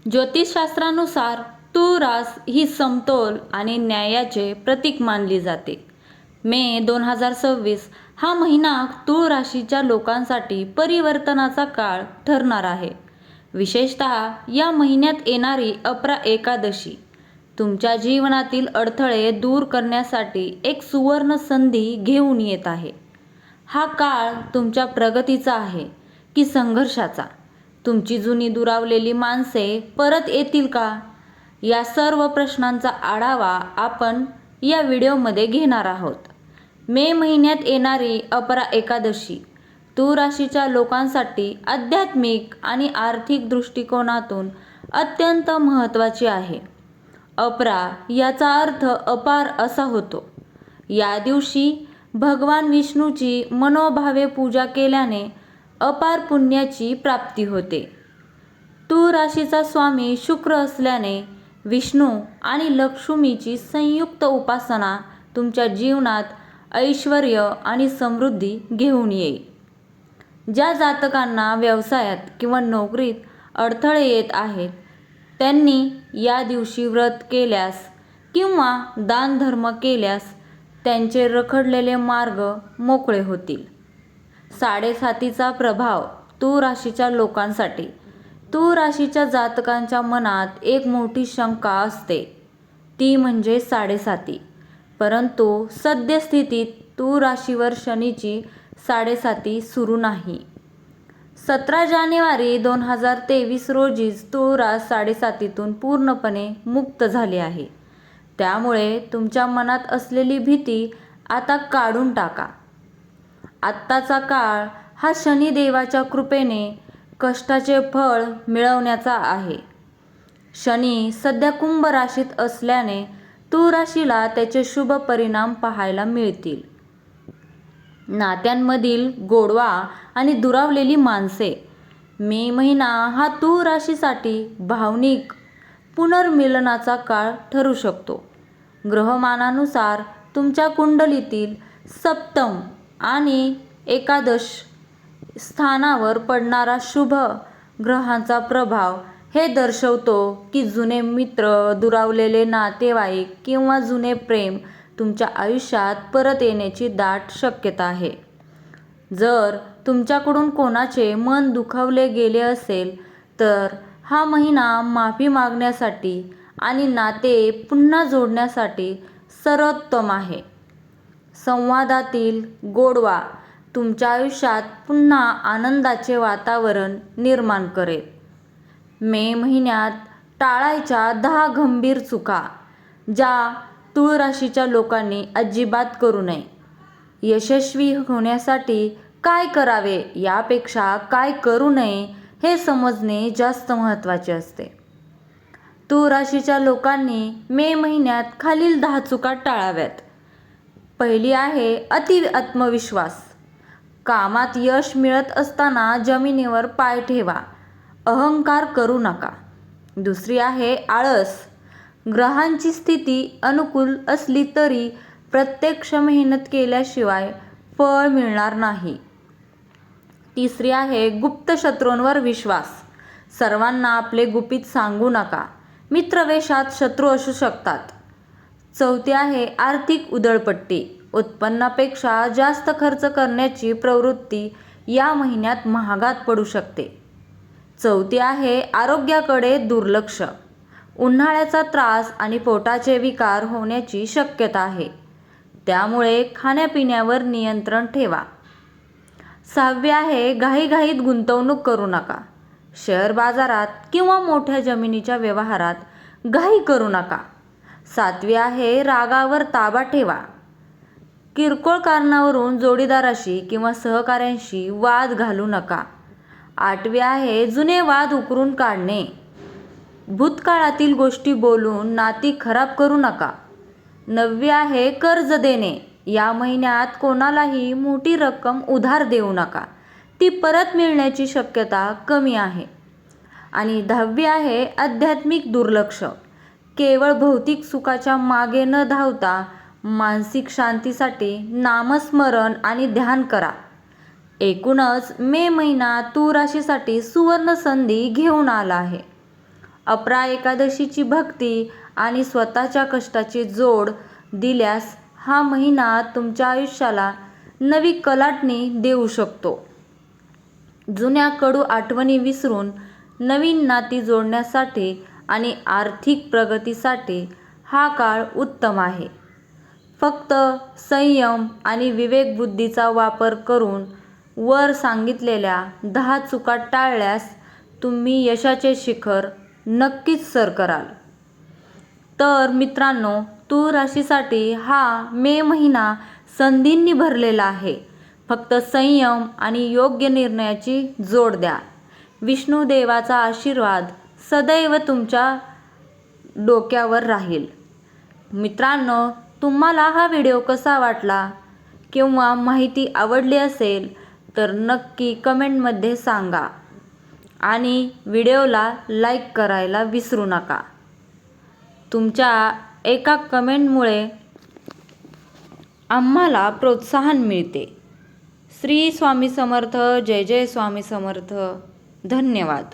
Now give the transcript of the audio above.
ज्योतिषशास्त्रानुसार तूळ रास ही समतोल आणि न्यायाचे प्रतीक मानली जाते. मे 2026 हा महिना तूळ राशीच्या लोकांसाठी परिवर्तनाचा काळ ठरणार आहे. विशेषतः या महिन्यात येणारी अपरा एकादशी तुमच्या जीवनातील अडथळे दूर करण्यासाठी एक सुवर्ण संधी घेऊन येत आहे. हा काळ तुमच्या प्रगतीचा आहे की संघर्षाचा? तुमची जुनी दुरावलेली माणसे परत येतील का? या सर्व प्रश्नांचा आढावा आपण या व्हिडिओमध्ये घेणार आहोत. मे महिन्यात येणारी अपरा एकादशी तूळ राशीच्या लोकांसाठी आध्यात्मिक आणि आर्थिक दृष्टिकोनातून अत्यंत महत्त्वाची आहे. अपरा याचा अर्थ अपार असा होतो. या दिवशी भगवान विष्णूची मनोभावे पूजा केल्याने अपार पुण्याची प्राप्ती होते. तूळ राशीचा स्वामी शुक्र असल्याने विष्णू आणि लक्ष्मीची संयुक्त उपासना तुमच्या जीवनात ऐश्वर्य आणि समृद्धी घेऊन येईल. ज्या जातकांना व्यवसायात किंवा नोकरीत अडथळे येत आहेत त्यांनी या दिवशी व्रत केल्यास किंवा दानधर्म केल्यास त्यांचे रखडलेले मार्ग मोकळे होतील. 7.5चा प्रभाव तूळ राशीच्या लोकांसाठी. तूळ राशीच्या जातकांच्या मनात एक मोठी शंका असते, ती म्हणजे 7.5. परंतु सद्यस्थितीत तूळ राशीवर शनीची 7.5 सुरू नाही. 17 जानेवारी 2023 रोजीच तूळ रास 7.5तून पूर्णपणे मुक्त झाली आहे. त्यामुळे तुमच्या मनात असलेली भीती आता काढून टाका. आत्ताचा काळ हा शनिदेवाच्या कृपेने कष्टाचे फळ मिळवण्याचा आहे. शनी सध्या कुंभ राशीत असल्याने तूळ राशीला त्याचे शुभ परिणाम पाहायला मिळतील. नात्यांमधील गोडवा आणि दुरावलेली माणसे. मे महिना हा तूळ राशीसाठी भावनिक पुनर्मिलनाचा काळ ठरू शकतो. ग्रहमानानुसार तुमच्या कुंडलीतील सप्तम आणि एकादश स्थानावर पडणारा शुभ ग्रहांचा प्रभाव हे दर्शवतो की जुने मित्र, दुरावलेले नातेवाईक किंवा जुने प्रेम तुमच्या आयुष्यात परत येण्याची दाट शक्यता आहे. जर तुमच्याकडून कोणाचे मन दुखावले गेले असेल तर हा महिना माफी मागण्यासाठी आणि नाते पुन्हा जोडण्यासाठी सर्वोत्तम आहे. संवादातील गोडवा तुमच्या आयुष्यात पुन्हा आनंदाचे वातावरण निर्माण करेल. मे महिन्यात टाळायच्या 10 गंभीर चुका ज्या तूळ राशीच्या लोकांनी अजिबात करू नये. यशस्वी होण्यासाठी काय करावे यापेक्षा काय करू नये हे समजणे जास्त महत्त्वाचे असते. तूळ राशीच्या लोकांनी मे महिन्यात खालील 10 चुका टाळाव्यात. पहिली आहे अति आत्मविश्वास. कामात यश मिळत असताना जमिनीवर पाय ठेवा, अहंकार करू नका. दुसरी आहे आळस. ग्रहांची स्थिती अनुकूल असली तरी प्रत्यक्ष मेहनत केल्याशिवाय फळ मिळणार नाही. तिसरी आहे गुप्त शत्रूंवर विश्वास. सर्वांना आपले गुपित सांगू नका, मित्रवेशात शत्रू असू शकतात. चौथी आहे आर्थिक उधळपट्टी. उत्पन्नापेक्षा जास्त खर्च करण्याची प्रवृत्ती या महिन्यात महागात पडू शकते. चौथी आहे आरोग्याकडे दुर्लक्ष. उन्हाळ्याचा त्रास आणि पोटाचे विकार होण्याची शक्यता आहे. त्यामुळे खाण्यापिण्यावर नियंत्रण ठेवा. सहावी आहे घाईघाईत गुंतवणूक करू नका. शेअर बाजारात किंवा मोठ्या जमिनीच्या व्यवहारात घाई करू नका. सातवी आहे रागावर ताबा ठेवा. किरकोळ कारणावरून जोडीदाराशी किंवा सहकाऱ्यांशी वाद घालू नका. आठवी आहे जुने वाद उकरून काढणे. भूतकाळातील गोष्टी बोलून नाती खराब करू नका. नववी आहे कर्ज देणे. या महिन्यात कोणालाही मोठी रक्कम उधार देऊ नका, ती परत मिळण्याची शक्यता कमी आहे. आणि 10वी आहे आध्यात्मिक दुर्लक्ष. केवळ भौतिक सुखाच्या मागे न धावता मानसिक शांतीसाठी नामस्मरण आणि ध्यान करा. एकूणच मे महिना तूळ राशीसाठी सुवर्ण संधी घेऊन आला आहे. अपरा एकादशीची भक्ती आणि स्वतःच्या कष्टाची जोड दिल्यास हा महिना तुमच्या आयुष्याला नवी कलाटणी देऊ शकतो. जुन्या कडू आठवणी विसरून नवीन नाती जोडण्यासाठी आणि आर्थिक प्रगतीसाठी हा काळ उत्तम आहे. फक्त संयम आणि विवेकबुद्धीचा वापर करून वर सांगितलेल्या 10 चुका टाळल्यास तुम्ही यशाचे शिखर नक्कीच सर कराल. तर मित्रांनो, तूळ राशीसाठी हा मे महिना संधींनी भरलेला आहे. फक्त संयम आणि योग्य निर्णयाची जोड द्या. विष्णुदेवाचा आशीर्वाद सदैव तुमच्या डोक्यावर राहील. मित्रांनो, तुम्हाला हा व्हिडिओ कसा वाटला किंवा माहिती आवडली असेल तर नक्की कमेंटमध्ये सांगा आणि व्हिडिओला लाईक करायला विसरू नका. तुमच्या एका कमेंटमुळे आम्हाला प्रोत्साहन मिळते. श्री स्वामी समर्थ. जय जय स्वामी समर्थ. धन्यवाद.